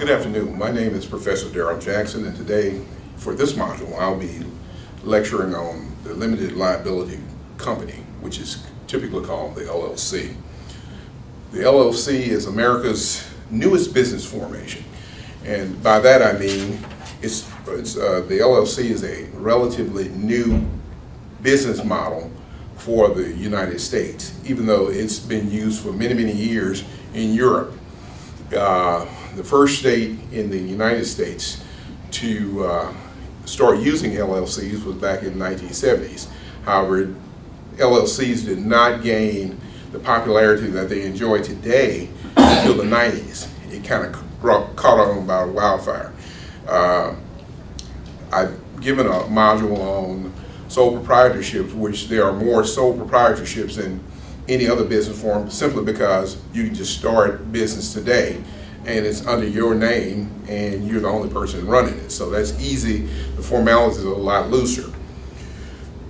Good afternoon. My name is Professor Darryl Jackson, and today, for this module, I'll be lecturing on the limited liability company, which is typically called the LLC. The LLC is America's newest business formation, and by that I mean the LLC is a relatively new business model for the United States, even though it's been used for many, many years in Europe. The first state in the United States to start using LLCs was back in the 1970s. However, LLCs did not gain the popularity that they enjoy today until the 90s. It kind of caught on by wildfire. I've given a module on sole proprietorships, which there are more sole proprietorships than any other business form, simply because you can just start business today and it's under your name and you're the only person running it. So that's easy. The formalities are a lot looser.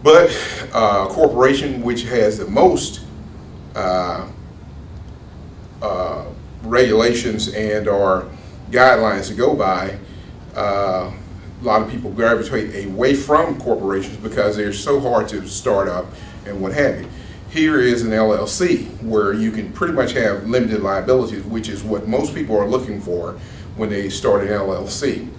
But a corporation which has the most regulations and or guidelines to go by, a lot of people gravitate away from corporations because they're so hard to start up and what have you. Here is an LLC where you can pretty much have limited liabilities, which is what most people are looking for when they start an LLC.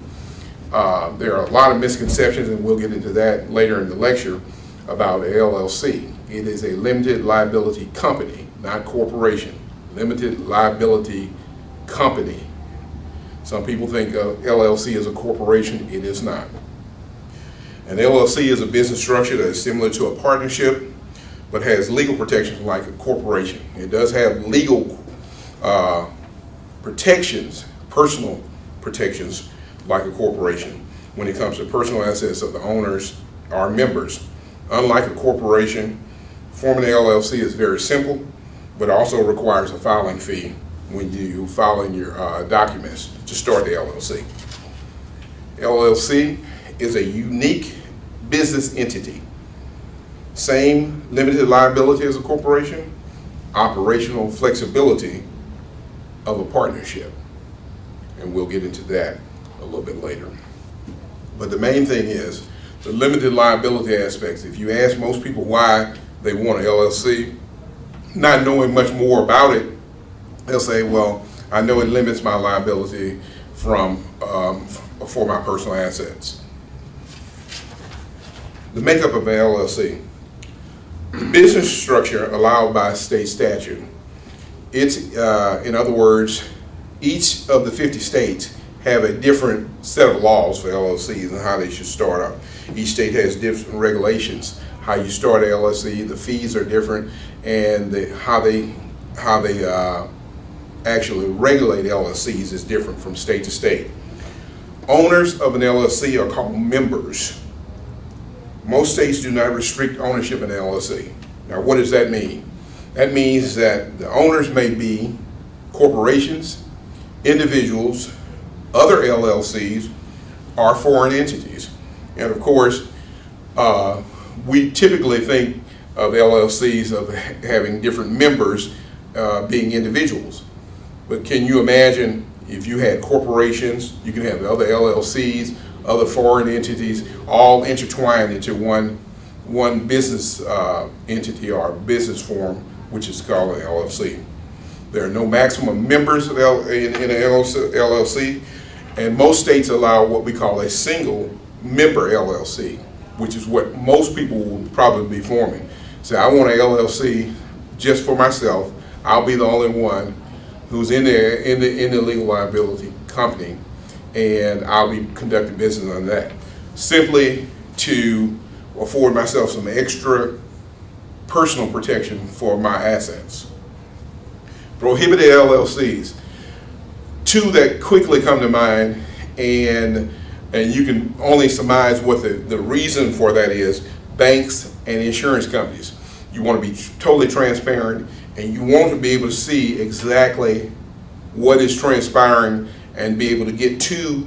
There are a lot of misconceptions, and we'll get into that later in the lecture, about an LLC. It is a limited liability company, not corporation. Limited liability company. Some people think of LLC as a corporation. It is not. An LLC is a business structure that is similar to a partnership, but has legal protections like a corporation. It does have legal protections, personal protections, like a corporation when it comes to personal assets of the owners or members. Unlike a corporation, forming an LLC is very simple, but also requires a filing fee when you file in your documents to start the LLC. LLC is a unique business entity. Same limited liability as a corporation, operational flexibility of a partnership. And we'll get into that a little bit later. But the main thing is the limited liability aspects. If you ask most people why they want an LLC, not knowing much more about it, they'll say, well, I know it limits my liability for my personal assets. The makeup of an LLC. The business structure allowed by state statute. It's, in other words, each of the 50 states have a different set of laws for LLCs and how they should start up. Each state has different regulations. How you start an LLC, the fees are different, and how they actually regulate LLCs is different from state to state. Owners of an LLC are called members. Most states do not restrict ownership in an LLC. Now, what does that mean? That means that the owners may be corporations, individuals, other LLCs, or foreign entities. And of course, we typically think of LLCs of having different members being individuals. But can you imagine if you had corporations, you can have other LLCs, other foreign entities, all intertwined into one business entity or business form, which is called an LLC. There are no maximum members in an LLC, and most states allow what we call a single member LLC, which is what most people will probably be forming. So I want an LLC just for myself. I'll be the only one who's in the legal liability company, and I'll be conducting business on that, simply to afford myself some extra personal protection for my assets. Prohibited LLCs. Two that quickly come to mind, and you can only surmise what the reason for that is: banks and insurance companies. You want to be totally transparent, and you want to be able to see exactly what is transpiring and be able to get to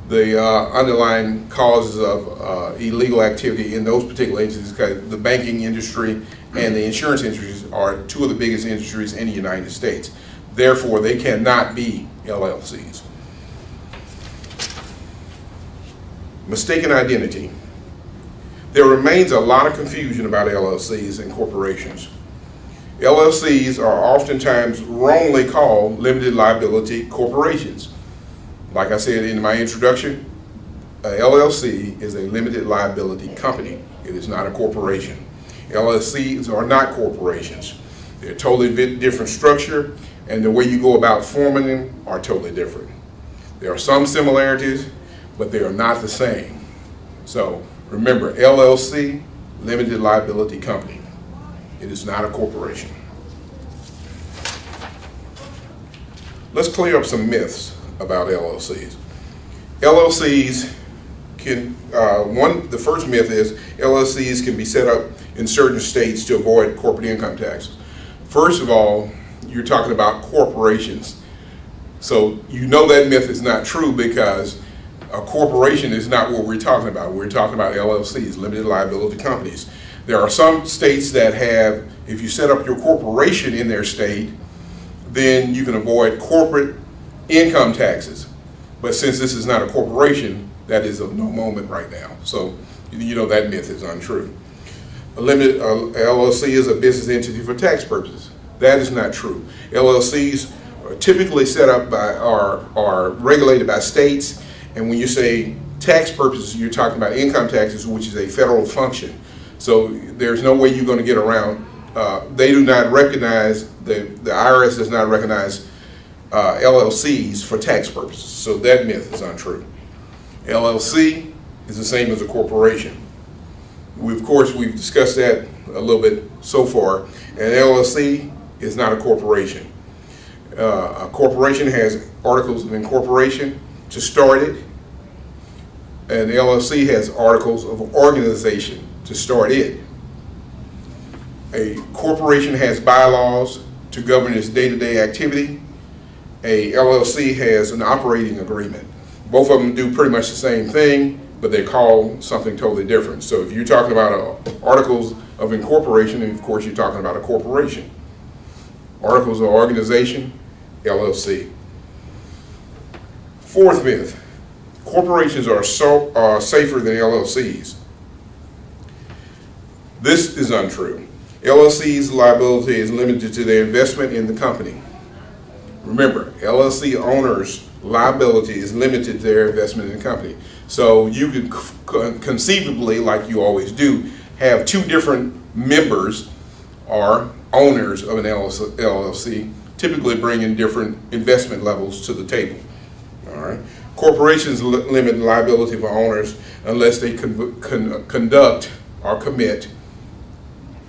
the underlying causes of illegal activity in those particular entities, because the banking industry and the insurance industries are two of the biggest industries in the United States. Therefore, they cannot be LLCs. Mistaken identity. There remains a lot of confusion about LLCs and corporations. LLCs are oftentimes wrongly called limited liability corporations. Like I said in my introduction, a LLC is a limited liability company. It is not a corporation. LLCs are not corporations. They're totally different structure, and the way you go about forming them are totally different. There are some similarities, but they are not the same. So remember, LLC, limited liability company. It is not a corporation. Let's clear up some myths about LLCs. LLCs can, the first myth is LLCs can be set up in certain states to avoid corporate income taxes. First of all, you're talking about corporations. So you know that myth is not true, because a corporation is not what we're talking about. We're talking about LLCs, limited liability companies. There are some states that have, if you set up your corporation in their state, then you can avoid corporate income taxes. But since this is not a corporation, that is of no moment right now. So you know that myth is untrue. A LLC is a business entity for tax purposes. That is not true. LLCs are typically set up by, are regulated by states, and when you say tax purposes, you're talking about income taxes, which is a federal function. So there's no way you're going to get around. They do not recognize, the IRS does not recognize LLCs for tax purposes. So that myth is untrue. LLC is the same as a corporation. Of course, we've discussed that a little bit so far. An LLC is not a corporation. A corporation has articles of incorporation to start it. An LLC has articles of organization to start it. A corporation has bylaws to govern its day-to-day activity. A LLC has an operating agreement. Both of them do pretty much the same thing, but they're called something totally different. So if you're talking about articles of incorporation, of course you're talking about a corporation. Articles of organization, LLC. Fourth myth, corporations are safer than LLCs. This is untrue. LLC's liability is limited to their investment in the company. Remember, LLC owners' liability is limited to their investment in the company. So you could conceivably, like you always do, have two different members or owners of an LLC, typically bringing different investment levels to the table. All right. Corporations limit liability for owners unless they conduct or commit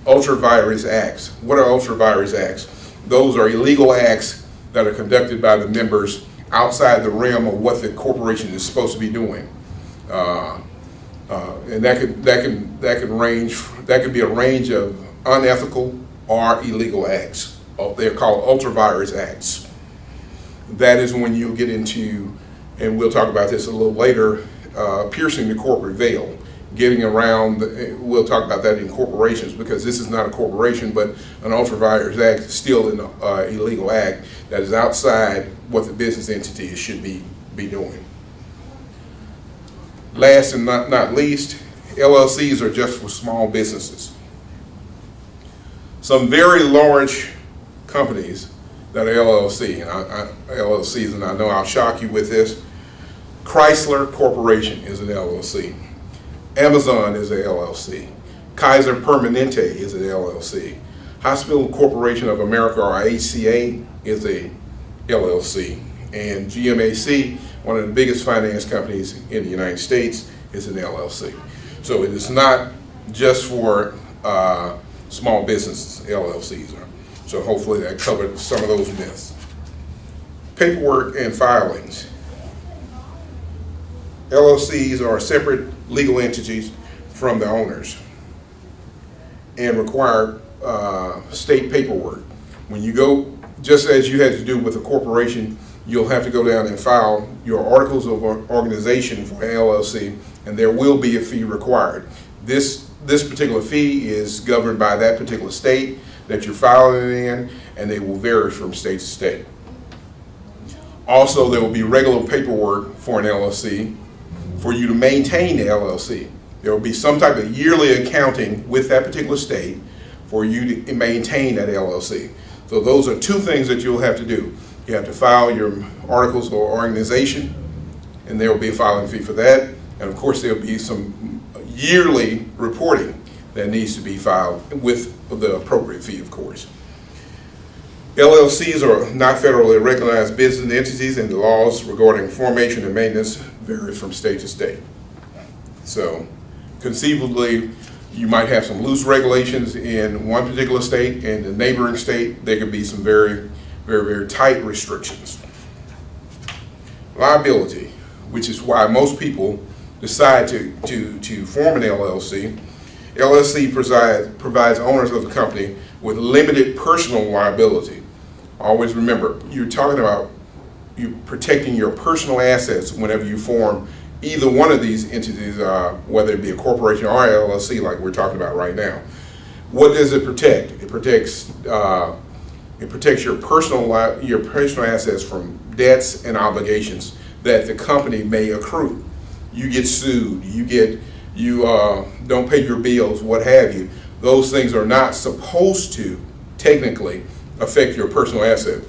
ultra-virus acts. What are ultra-virus acts? Those are illegal acts that are conducted by the members outside the realm of what the corporation is supposed to be doing, and that could be a range of unethical or illegal acts. They're called ultra-virus acts. That is when you get into, and we'll talk about this a little later, piercing the corporate veil, getting around. We'll talk about that in corporations, because this is not a corporation, but an ultra-virus act is still an illegal act that is outside what the business entity should be doing. Last and not least, LLCs are just for small businesses. Some very large companies that are LLCs, and I know I'll shock you with this. Chrysler Corporation is an LLC. Amazon is a LLC. Kaiser Permanente is an LLC. Hospital Corporation of America, or HCA, is a LLC. And GMAC, one of the biggest finance companies in the United States, is an LLC. So it is not just for small businesses, LLCs are. So hopefully that covered some of those myths. Paperwork and filings. LLCs are separate legal entities from the owners and require state paperwork. When you go, just as you had to do with a corporation, you'll have to go down and file your articles of organization for an LLC, and there will be a fee required. This particular fee is governed by that particular state that you're filing it in, and they will vary from state to state. Also, there will be regular paperwork for an LLC for you to maintain the LLC. There will be some type of yearly accounting with that particular state for you to maintain that LLC. So those are two things that you'll have to do. You have to file your articles of organization, and there will be a filing fee for that. And of course, there'll be some yearly reporting that needs to be filed with the appropriate fee, of course. LLCs are not federally recognized business entities, and the laws regarding formation and maintenance vary from state to state. So conceivably, you might have some loose regulations in one particular state, and the neighboring state, there could be some very, very, very tight restrictions. Liability, which is why most people decide to form an LLC. LLC provides owners of the company with limited personal liability. Always remember, you're talking about you protecting your personal assets whenever you form either one of these entities, whether it be a corporation or LLC like we're talking about right now. What does it protect? It protects your personal assets from debts and obligations that the company may accrue. You get sued, you don't pay your bills, what have you. Those things are not supposed to technically affect your personal asset.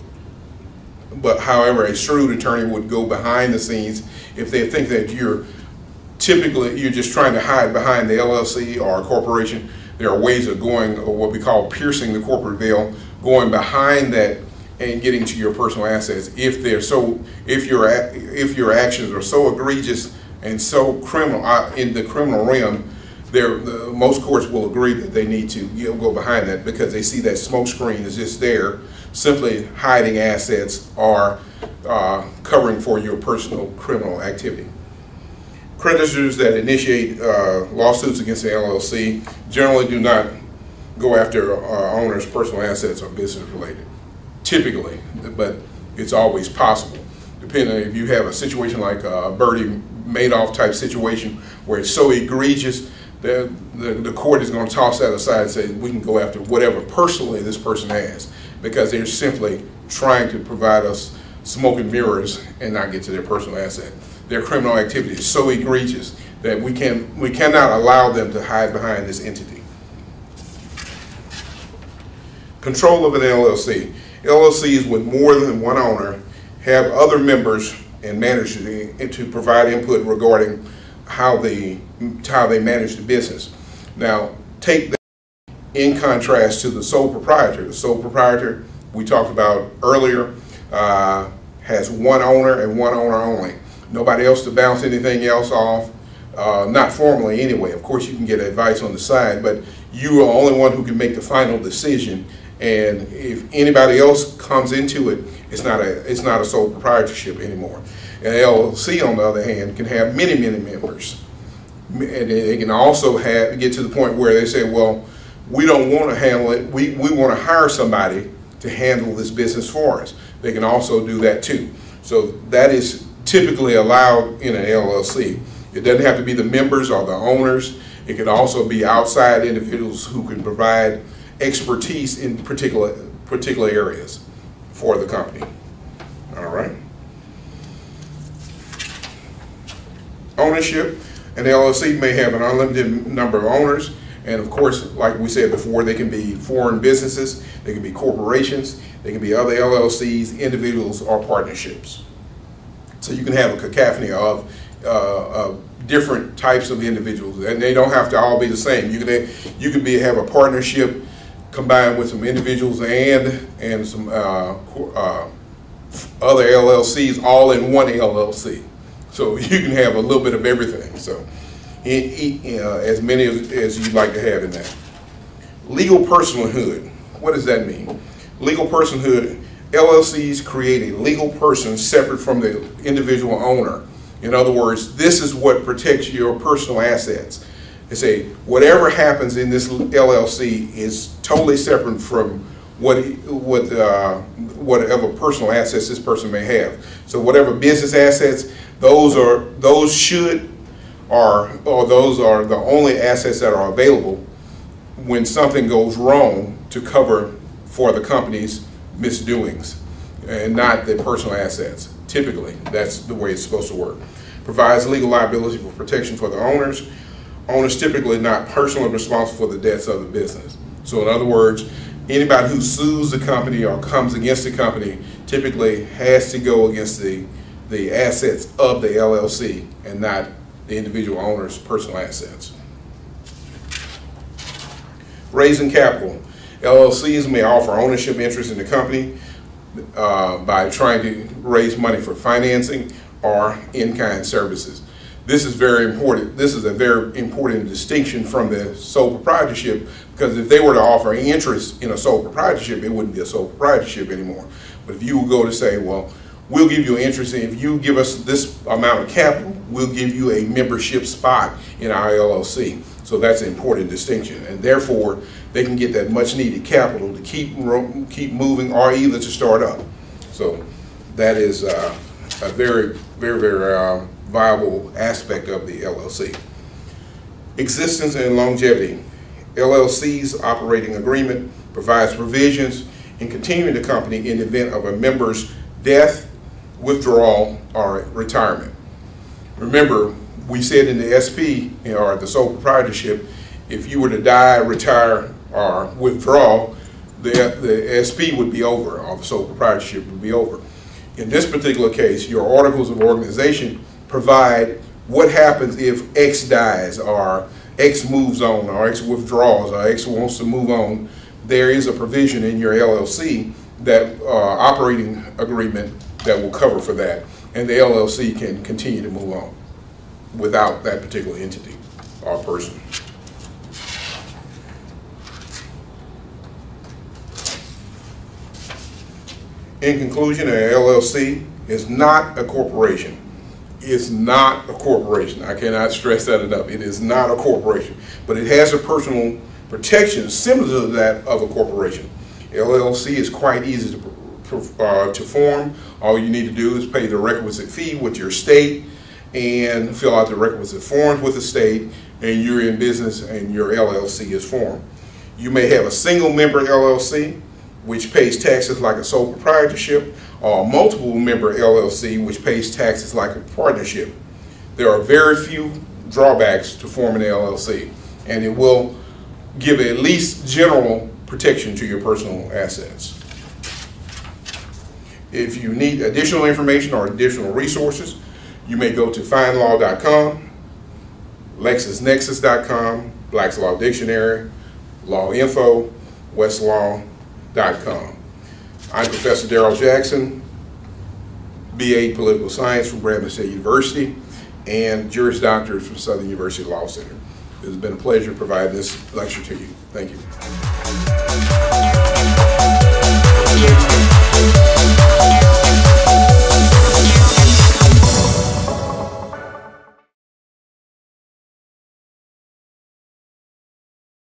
But however, a shrewd attorney would go behind the scenes if they think that you're just trying to hide behind the LLC or a corporation. There are ways of going, or what we call piercing the corporate veil, going behind that and getting to your personal assets. If your actions are so egregious and so criminal in the criminal realm, most courts will agree that they need to go behind that because they see that smoke screen is just there, simply hiding assets or covering for your personal criminal activity. Creditors that initiate lawsuits against the LLC generally do not go after owners' personal assets or business related, typically, but it's always possible. Depending if you have a situation like a Bertie Madoff type situation where it's so egregious, the court is going to toss that aside and say we can go after whatever personally this person has, because they're simply trying to provide us smoke and mirrors and not get to their personal asset. Their criminal activity is so egregious that we cannot allow them to hide behind this entity. Control of an LLC. LLCs with more than one owner have other members and managers to provide input regarding how they manage the business. Now, take that in contrast to the sole proprietor. The sole proprietor we talked about earlier has one owner and one owner only. Nobody else to bounce anything else off, not formally anyway. Of course, you can get advice on the side, but you are the only one who can make the final decision. And if anybody else comes into it, it's not a sole proprietorship anymore. An LLC, on the other hand, can have many, many members. And they can also get to the point where they say, well, we don't want to handle it. We want to hire somebody to handle this business for us. They can also do that too. So that is typically allowed in an LLC. It doesn't have to be the members or the owners. It can also be outside individuals who can provide expertise in particular areas for the company. All right. Ownership. An LLC may have an unlimited number of owners, and of course, like we said before, they can be foreign businesses, they can be corporations, they can be other LLCs, individuals, or partnerships. So you can have a cacophony of different types of individuals, and they don't have to all be the same. You can have a partnership combined with some individuals and some other LLCs all in one LLC. So you can have a little bit of everything. So as many as you'd like to have in that. Legal personhood. What does that mean? Legal personhood. LLCs create a legal person separate from the individual owner. In other words, this is what protects your personal assets. They say whatever happens in this LLC is totally separate from whatever personal assets this person may have. So whatever business assets, those are the only assets that are available when something goes wrong to cover for the company's misdoings, and not the personal assets. Typically, that's the way it's supposed to work. Provides legal liability for protection for the owners. Owners typically not personally responsible for the debts of the business. So in other words, anybody who sues the company or comes against the company typically has to go against the assets of the LLC and not the individual owner's personal assets. Raising capital. LLCs may offer ownership interest in the company by trying to raise money for financing or in-kind services. This is very important. This is a very important distinction from the sole proprietorship, because if they were to offer interest in a sole proprietorship, it wouldn't be a sole proprietorship anymore. But if you would go to say, well, we'll give you an interest, and if you give us this amount of capital, we'll give you a membership spot in our LLC. So that's an important distinction, and therefore they can get that much needed capital to keep moving or either to start up. So that is a very, very, very viable aspect of the LLC. Existence and longevity. LLC's operating agreement provides provisions in continuing the company in the event of a member's death, withdrawal, or retirement. Remember, we said in the SP, or the sole proprietorship, if you were to die, retire, or withdraw, the SP would be over, or the sole proprietorship would be over. In this particular case, your articles of organization provide what happens if X dies, or X moves on, or X withdraws, or X wants to move on. There is a provision in your LLC, that operating agreement, that will cover for that, and the LLC can continue to move on without that particular entity or person. In conclusion, an LLC is not a corporation. It's not a corporation. I cannot stress that enough. It is not a corporation, but it has a personal protection similar to that of a corporation. LLC is quite easy to form. All you need to do is pay the requisite fee with your state and fill out the requisite forms with the state, and you're in business and your LLC is formed. You may have a single member LLC, which pays taxes like a sole proprietorship, or a multiple member LLC, which pays taxes like a partnership. There are very few drawbacks to forming an LLC, and it will give at least general protection to your personal assets. If you need additional information or additional resources, you may go to findlaw.com, lexisnexis.com, Black's Law Dictionary, Law Info, Westlaw.com. I'm Professor Darryl Jackson, BA Political Science from Grambling State University, and Juris Doctor from Southern University Law Center. It has been a pleasure providing this lecture to you. Thank you.